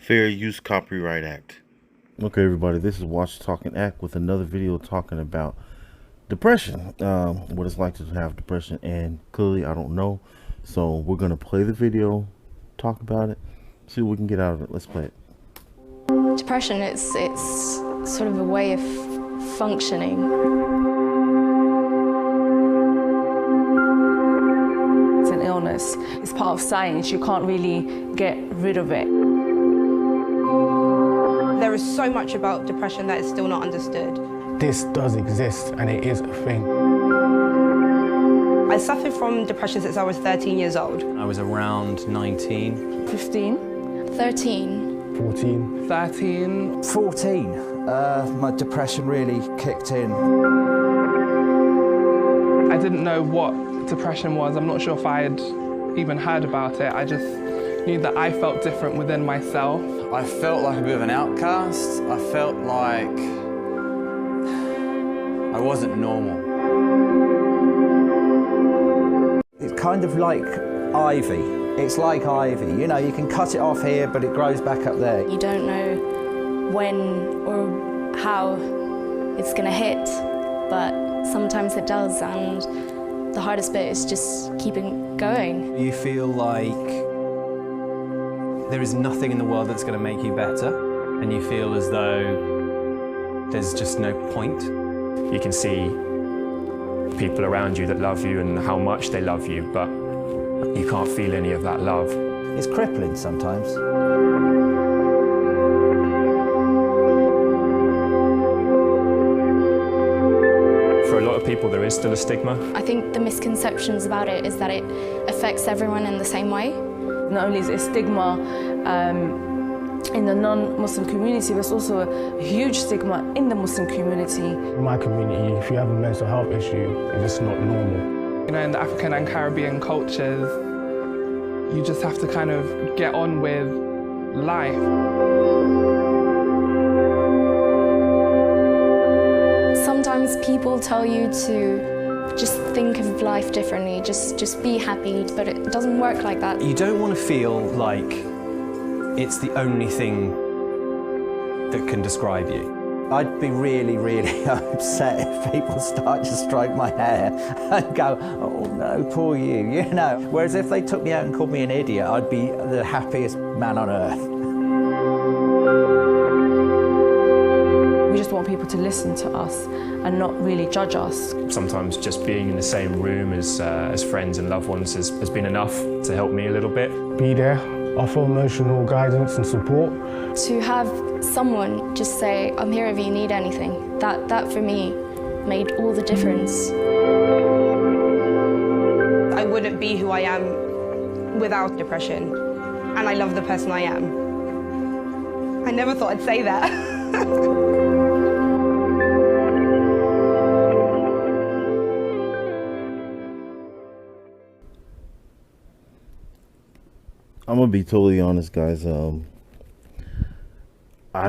Fair Use Copyright Act. Okay, everybody, this is Watch, Talk, and Act with another video talking about depression, what it's like to have depression, and clearly I don't know. So we're going to play the video, talk about it, see what we can get out of it. Let's play it. Depression, it's sort of a way of functioning. It's an illness. It's part of science. You can't really get rid of it. There is so much about depression that is still not understood. This does exist and it is a thing. I suffered from depression since I was 13 years old. I was around 19. 15. 13. 14. 13. 14. My depression really kicked in. I didn't know what depression was. I'm not sure if I had even heard about it. I just knew that I felt different within myself. I felt like a bit of an outcast. I felt like I wasn't normal. It's kind of like ivy. It's like ivy. You know, you can cut it off here, but it grows back up there. You don't know when or how it's going to hit, but sometimes it does, and the hardest bit is just keeping going. You feel like there is nothing in the world that's going to make you better, and you feel as though there's just no point. You can see people around you that love you and how much they love you, but you can't feel any of that love. It's crippling sometimes. For a lot of people, there is still a stigma. I think the misconceptions about it is that it affects everyone in the same way. Not only is it a stigma in the non-Muslim community, but it's also a huge stigma in the Muslim community. In my community, if you have a mental health issue, it's just not normal. You know, in the African and Caribbean cultures, you just have to kind of get on with life. Sometimes people tell you to just think of life differently, just be happy, but it doesn't work like that. You don't want to feel like it's the only thing that can describe you. I'd be really, really upset if people start to stroke my hair and go, oh no, poor you, you know. Whereas if they took me out and called me an idiot, I'd be the happiest man on earth. We just want people to listen to us and not really judge us. Sometimes just being in the same room as friends and loved ones has been enough to help me a little bit. Be there, offer emotional guidance and support. To have someone just say, I'm here if you need anything, that for me made all the difference. I wouldn't be who I am without depression, and I love the person I am. I never thought I'd say that. I'm gonna be totally honest, guys. I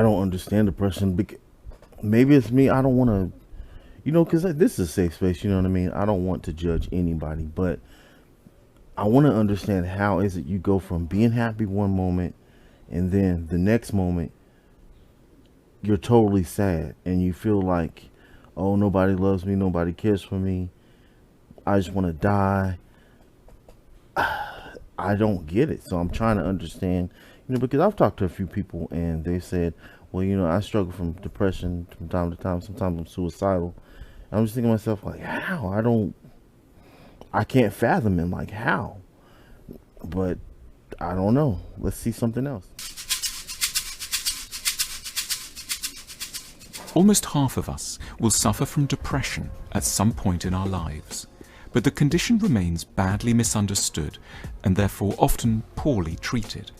don't understand depression. Maybe it's me. I don't want to, you know, because this is a safe space. You know what I mean? I don't want to judge anybody, but I want to understand how is it you go from being happy one moment, and then the next moment you're totally sad, and you feel like, oh, nobody loves me, nobody cares for me. I just want to die. I don't get it. So I'm trying to understand, you know, because I've talked to a few people and they said, well, you know, I struggle from depression from time to time. Sometimes I'm suicidal. And I'm just thinking to myself, like, how? I can't fathom it. Like, how? But I don't know. Let's see something else. Almost half of us will suffer from depression at some point in our lives. But the condition remains badly misunderstood and therefore often poorly treated.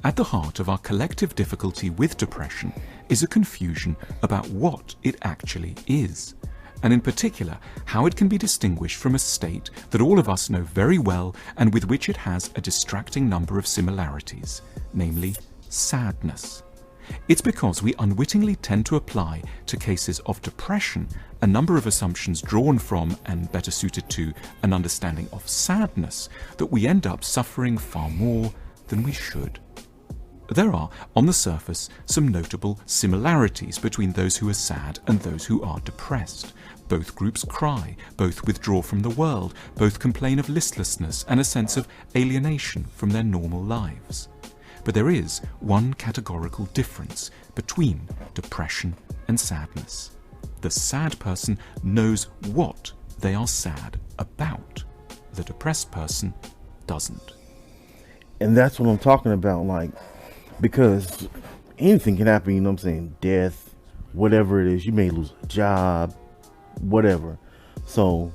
At the heart of our collective difficulty with depression is a confusion about what it actually is, and in particular how it can be distinguished from a state that all of us know very well and with which it has a distracting number of similarities, namely sadness. It's because we unwittingly tend to apply to cases of depression a number of assumptions drawn from and better suited to an understanding of sadness that we end up suffering far more than we should. There are, on the surface, some notable similarities between those who are sad and those who are depressed. Both groups cry, both withdraw from the world, both complain of listlessness and a sense of alienation from their normal lives. But there is one categorical difference between depression and sadness. The sad person knows what they are sad about. The depressed person doesn't. And that's what I'm talking about, like, because anything can happen, you know what I'm saying? Death, whatever it is. You may lose a job, whatever. So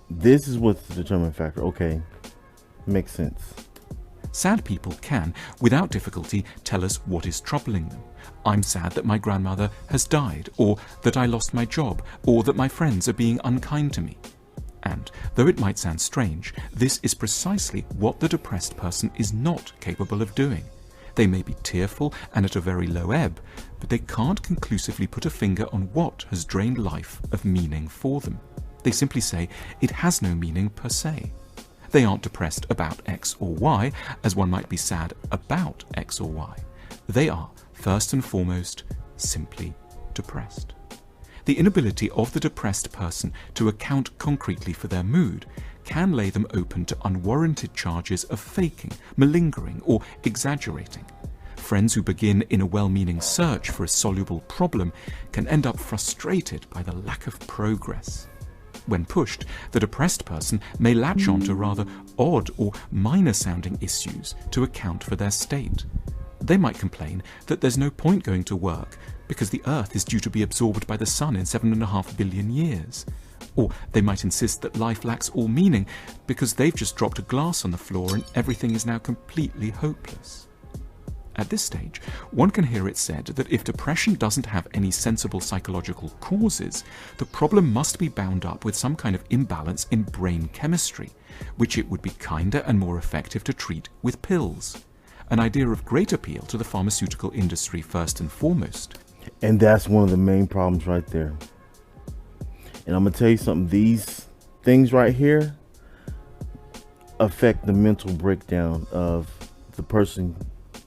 this is what's the determining factor. Okay, makes sense. Sad people can, without difficulty, tell us what is troubling them. I'm sad that my grandmother has died, or that I lost my job, or that my friends are being unkind to me. And, though it might sound strange, this is precisely what the depressed person is not capable of doing. They may be tearful and at a very low ebb, but they can't conclusively put a finger on what has drained life of meaning for them. They simply say it has no meaning per se. They aren't depressed about X or Y, as one might be sad about X or Y. They are, first and foremost, simply depressed. The inability of the depressed person to account concretely for their mood can lay them open to unwarranted charges of faking, malingering, or exaggerating. Friends who begin in a well-meaning search for a soluble problem can end up frustrated by the lack of progress. When pushed, the depressed person may latch on to rather odd or minor-sounding issues to account for their state. They might complain that there's no point going to work because the Earth is due to be absorbed by the Sun in 7.5 billion years. Or they might insist that life lacks all meaning because they've just dropped a glass on the floor and everything is now completely hopeless. At this stage, one can hear it said that if depression doesn't have any sensible psychological causes, the problem must be bound up with some kind of imbalance in brain chemistry, which it would be kinder and more effective to treat with pills. An idea of great appeal to the pharmaceutical industry first and foremost. And that's one of the main problems right there. And I'm going to tell you something, these things right here affect the mental breakdown of the person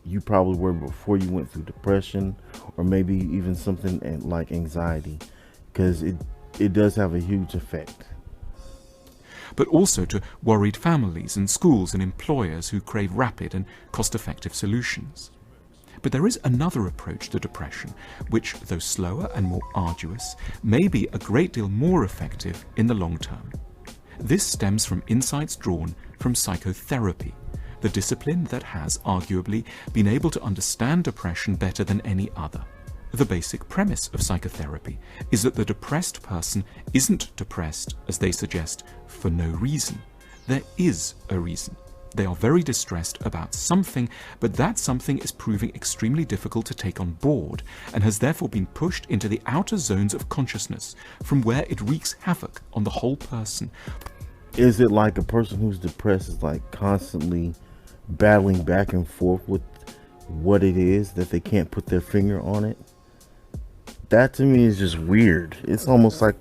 you probably were before you went through depression, or maybe even something like anxiety, because it does have a huge effect. But also to worried families and schools and employers who crave rapid and cost-effective solutions. But there is another approach to depression, which, though slower and more arduous, may be a great deal more effective in the long term. This stems from insights drawn from psychotherapy, the discipline that has, arguably, been able to understand depression better than any other. The basic premise of psychotherapy is that the depressed person isn't depressed, as they suggest, for no reason. There is a reason. They are very distressed about something, but that something is proving extremely difficult to take on board and has therefore been pushed into the outer zones of consciousness from where it wreaks havoc on the whole person. Is it like a person who's depressed is like constantly battling back and forth with what it is that they can't put their finger on it? That to me is just weird. It's almost like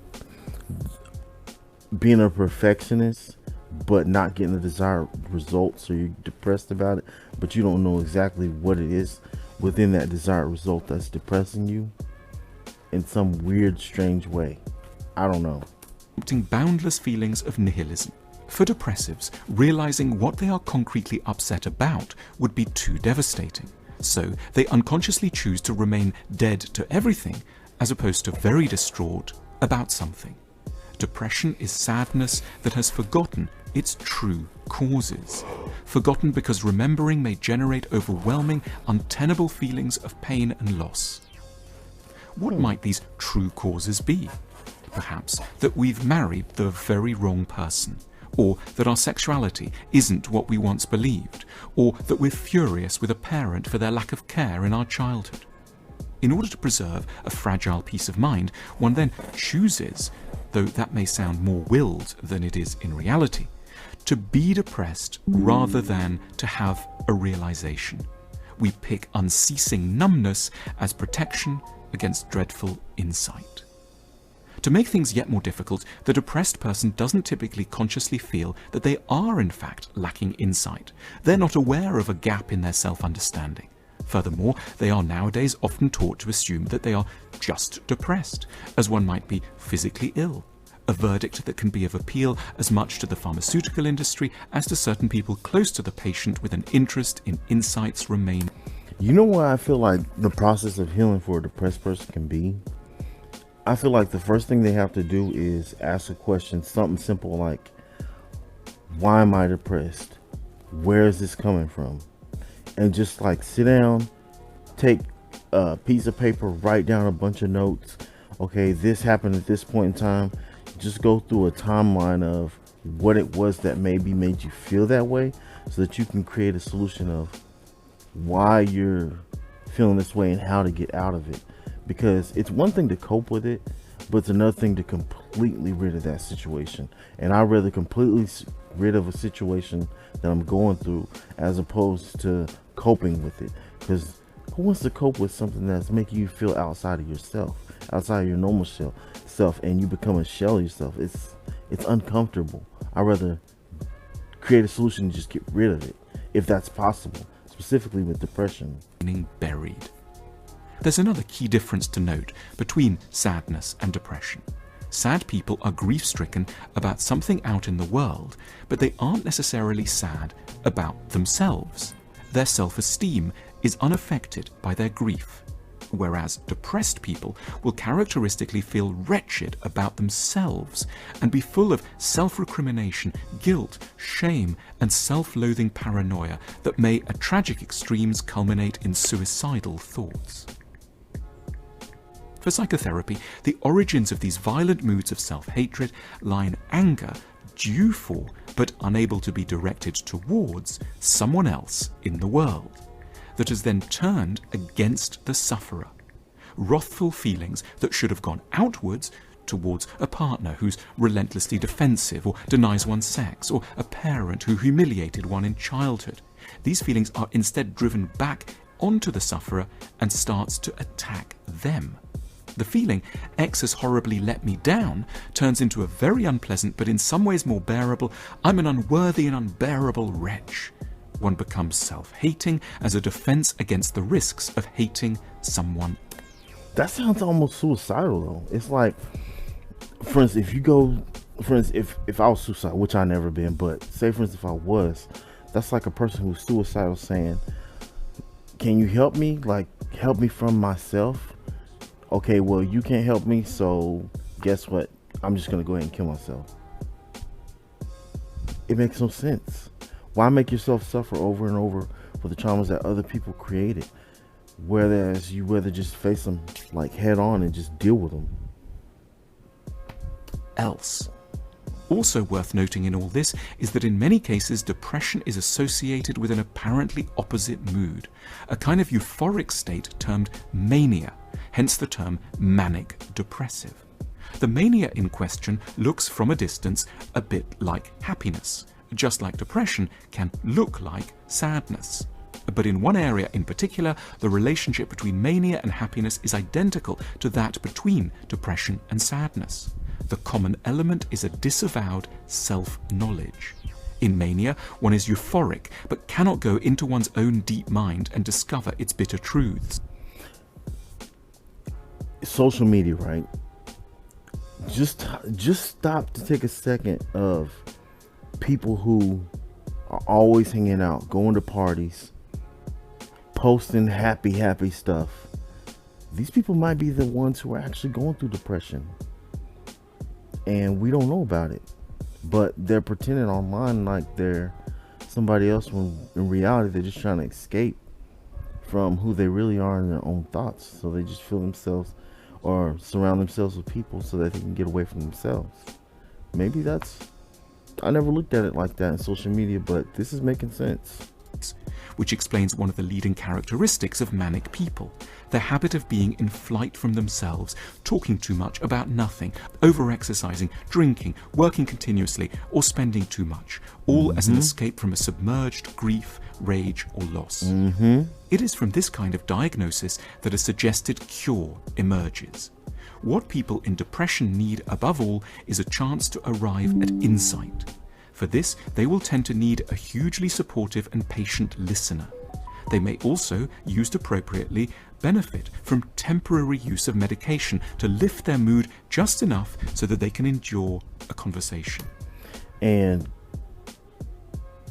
being a perfectionist but not getting the desired results, so you're depressed about it, but you don't know exactly what it is within that desired result that's depressing you in some weird, strange way. I don't know. Boundless feelings of nihilism. For depressives, realizing what they are concretely upset about would be too devastating. So they unconsciously choose to remain dead to everything, as opposed to very distraught about something. Depression is sadness that has forgotten its true causes. Forgotten because remembering may generate overwhelming, untenable feelings of pain and loss. What might these true causes be? Perhaps that we've married the very wrong person, or that our sexuality isn't what we once believed, or that we're furious with a parent for their lack of care in our childhood. In order to preserve a fragile peace of mind, one then chooses, though that may sound more willed than it is in reality, to be depressed rather than to have a realization. We pick unceasing numbness as protection against dreadful insight. To make things yet more difficult, the depressed person doesn't typically consciously feel that they are in fact lacking insight. They're not aware of a gap in their self-understanding. Furthermore, they are nowadays often taught to assume that they are just depressed, as one might be physically ill, a verdict that can be of appeal as much to the pharmaceutical industry as to certain people close to the patient with an interest in insights remain. You know what I feel like the process of healing for a depressed person can be? I feel like the first thing they have to do is ask a question, something simple like, why am I depressed? Where is this coming from? And just like sit down, take a piece of paper, write down a bunch of notes. Okay, this happened at this point in time. Just go through a timeline of what it was that maybe made you feel that way, so that you can create a solution of why you're feeling this way and how to get out of it. Because it's one thing to cope with it, but it's another thing to completely rid of that situation. And I'd rather completely rid of a situation that I'm going through as opposed to coping with it. Because who wants to cope with something that's making you feel outside of yourself, outside of your normal self, and you become a shell of yourself? It's uncomfortable. I'd rather create a solution and just get rid of it, if that's possible, specifically with depression. Buried. There's another key difference to note between sadness and depression. Sad people are grief-stricken about something out in the world, but they aren't necessarily sad about themselves. Their self-esteem is unaffected by their grief, whereas depressed people will characteristically feel wretched about themselves and be full of self-recrimination, guilt, shame, and self-loathing paranoia that may at tragic extremes culminate in suicidal thoughts. For psychotherapy, the origins of these violent moods of self-hatred lie in anger due for, but unable to be directed towards, someone else in the world, that has then turned against the sufferer. Wrathful feelings that should have gone outwards towards a partner who's relentlessly defensive or denies one's sex, or a parent who humiliated one in childhood. These feelings are instead driven back onto the sufferer and starts to attack them. The feeling, X has horribly let me down, turns into a very unpleasant but in some ways more bearable, I'm an unworthy and unbearable wretch. One becomes self-hating as a defense against the risks of hating someone. That sounds almost suicidal though. It's like, for instance, if I was suicidal, which I never been, but say for instance if I was, that's like a person who's suicidal saying, can you help me? Like, help me from myself? Okay, well, you can't help me, so guess what? I'm just gonna go ahead and kill myself. It makes no sense. Why make yourself suffer over and over for the traumas that other people created? Whereas you rather just face them like head on and just deal with them. Else. Also worth noting in all this is that in many cases depression is associated with an apparently opposite mood, a kind of euphoric state termed mania, hence the term manic depressive. The mania in question looks from a distance a bit like happiness, just like depression can look like sadness. But in one area in particular, the relationship between mania and happiness is identical to that between depression and sadness. The common element is a disavowed self-knowledge. In mania, one is euphoric, but cannot go into one's own deep mind and discover its bitter truths. Social media, right? Just stop to take a second of people who are always hanging out, going to parties, posting happy stuff. These people might be the ones who are actually going through depression. And we don't know about it, but they're pretending online like they're somebody else when in reality they're just trying to escape from who they really are in their own thoughts. So they just feel themselves or surround themselves with people so that they can get away from themselves. Maybe I never looked at it like that in social media, but this is making sense. Which explains one of the leading characteristics of manic people, their habit of being in flight from themselves, talking too much about nothing, over-exercising, drinking, working continuously, or spending too much, all as an escape from a submerged grief, rage, or loss. It is from this kind of diagnosis that a suggested cure emerges. What people in depression need above all is a chance to arrive at insight. For this, they will tend to need a hugely supportive and patient listener. They may also, used appropriately, benefit from temporary use of medication to lift their mood just enough so that they can endure a conversation. And,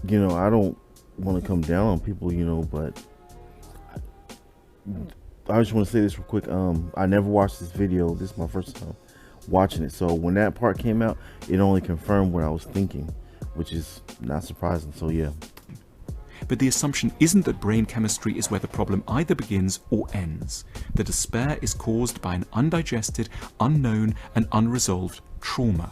you know, I don't want to come down on people, you know, but I just want to say this real quick. I never watched this video. This is my first time watching it. So when that part came out, it only confirmed what I was thinking, which is not surprising. So yeah. But the assumption isn't that brain chemistry is where the problem either begins or ends. The despair is caused by an undigested, unknown, and unresolved trauma.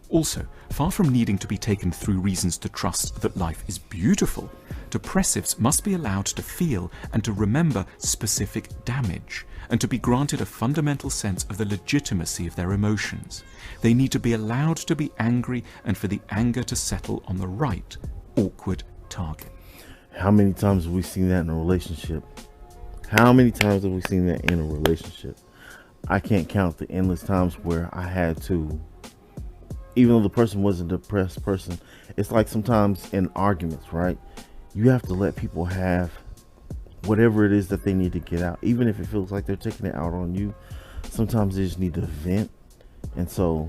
Also, far from needing to be taken through reasons to trust that life is beautiful, depressives must be allowed to feel and to remember specific damage, and to be granted a fundamental sense of the legitimacy of their emotions. They need to be allowed to be angry and for the anger to settle on the right, awkward target. How many times have we seen that in a relationship? How many times have we seen that in a relationship? I can't count the endless times where I had to, even though the person wasn't a depressed person, it's like sometimes in arguments, right? You have to let people have whatever it is that they need to get out, even if it feels like they're taking it out on you. Sometimes they just need to vent. And so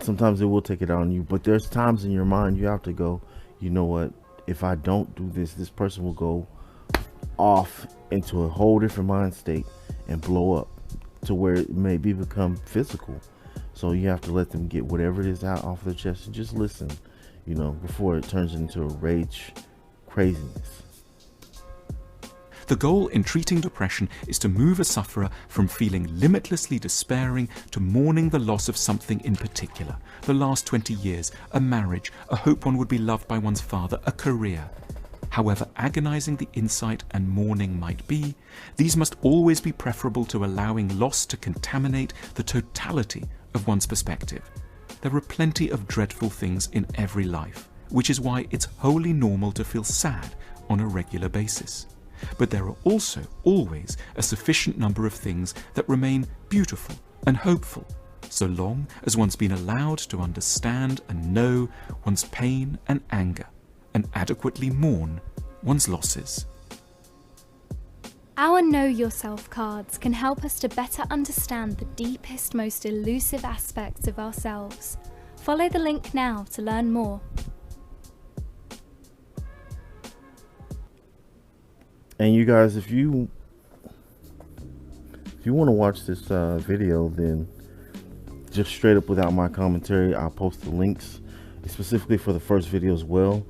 sometimes they will take it out on you, but there's times in your mind you have to go, you know what, if I don't do this, this person will go off into a whole different mind state and blow up to where it maybe become physical. So you have to let them get whatever it is out off their chest and just listen, you know, before it turns into a rage craziness. The goal in treating depression is to move a sufferer from feeling limitlessly despairing to mourning the loss of something in particular. The last 20 years, a marriage, a hope one would be loved by one's father, a career. However agonizing the insight and mourning might be, these must always be preferable to allowing loss to contaminate the totality of one's perspective. There are plenty of dreadful things in every life, which is why it's wholly normal to feel sad on a regular basis. But there are also always a sufficient number of things that remain beautiful and hopeful, so long as one's been allowed to understand and know one's pain and anger, and adequately mourn one's losses. Our Know Yourself cards can help us to better understand the deepest, most elusive aspects of ourselves. Follow the link now to learn more. And you guys, if you want to watch this video, then just straight up without my commentary, I'll post the links specifically for the first video as well,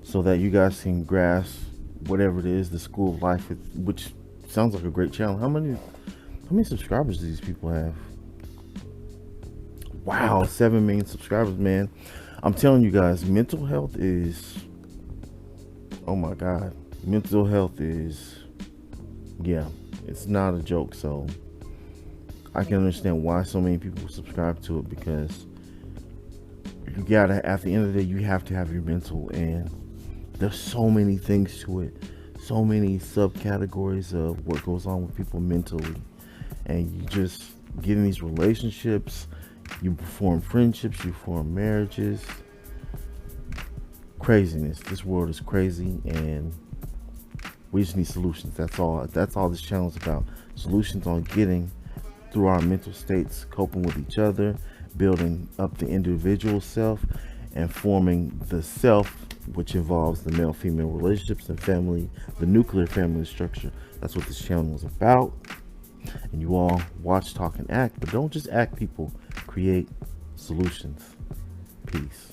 so that you guys can grasp whatever it is, the School of Life, which sounds like a great channel. How many subscribers do these people have? Wow, 7 million subscribers, man. I'm telling you guys, mental health is, oh my God. Mental health is, yeah, it's not a joke. So I can understand why so many people subscribe to it, because you gotta, at the end of the day, you have to have your mental, and there's so many things to it, so many subcategories of what goes on with people mentally. And you just get in these relationships, you form friendships, you form marriages. Craziness. This world is crazy, and we just need solutions. That's all this channel is about. Solutions on getting through our mental states, coping with each other, building up the individual self, and forming the self, which involves the male-female relationships and family, the nuclear family structure. That's what this channel is about. And you all watch, talk, and act, but don't just act, people. Create solutions. Peace.